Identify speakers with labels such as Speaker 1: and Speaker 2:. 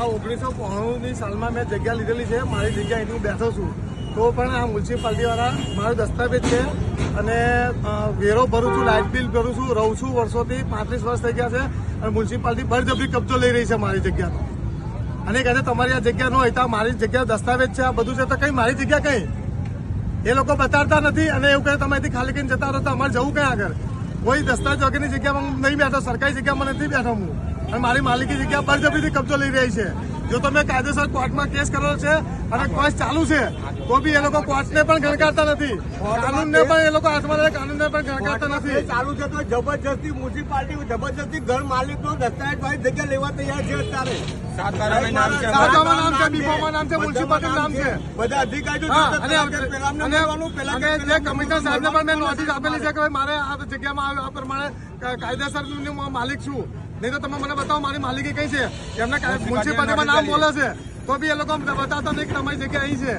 Speaker 1: આ 1992ની સાલમાં મેં જગ્યા લીધેલી છે, મારી જગ્યા અહીં હું બેઠો છું, તો પણ આ મ્યુનિસિપાલિટીવાળા મારો દસ્તાવેજ છે અને વેરો ભરું છું, લાઇટ બિલ ભરું છું, રહું છું વર્ષોથી, 35 વર્ષ થઈ ગયા છે અને મ્યુનિસિપાલિટી બળજબરી કબજો લઈ રહી છે મારી જગ્યાનો અને કહે છે તમારી આ જગ્યા ન હોય તો મારી જગ્યા દસ્તાવેજ છે, આ બધું છે, તો કઈ મારી જગ્યા કઈ એ લોકો બતાડતા નથી અને એવું કહે તમે અહીંથી ખાલી કરીને જતા રહો તો અમારે જવું ક્યાં આગળ? કોઈ દસ્તાવેજ વગરની જગ્યામાં હું નહીં બેઠો, સરકારી જગ્યામાં નથી બેઠો હું અને મારી માલિકી જગ્યા બળજબરીથી કબજો લઈ રહી છે. જો તમે કાયદેસર કોર્ટમાં કેસ કરેલો છે અને કેસ ચાલુ છે તો બી એ લોકો કોર્ટને પણ ગણકારતા નથી, કાનૂનને પણ એ લોકો હાથમાં લે, કાનૂનને પણ ગણકારતા નથી.
Speaker 2: ચાલુ છે તો જબરજસ્તી મ્યુનિસિપાલિટી જબરજસ્તી ઘર માલિકનો દસ્તાવેજ વાળી જગ્યા લેવા તૈયાર છે અત્યારે.
Speaker 1: સાતારામાં નામ છે, બીફોમાં નામ છે, મ્યુનિસિપાલિટી નામ છે,
Speaker 2: બધા અધિકારીઓ જે
Speaker 1: કમિશનર સાહેબને પણ મેં નોટિસ આપેલી છે કે મારે આ જગ્યામાં આ પ્રમાણે કાયદેસર માલિક છું, નહીં તો તમે મને બતાવો મારી માલિકી કઈ છે. એમને મ્યુનિસિપાલિટીમાં નામ બોલે છે તો બી એ લોકો બતાવતા નહીં કે તમારી જગ્યા અહીં છે.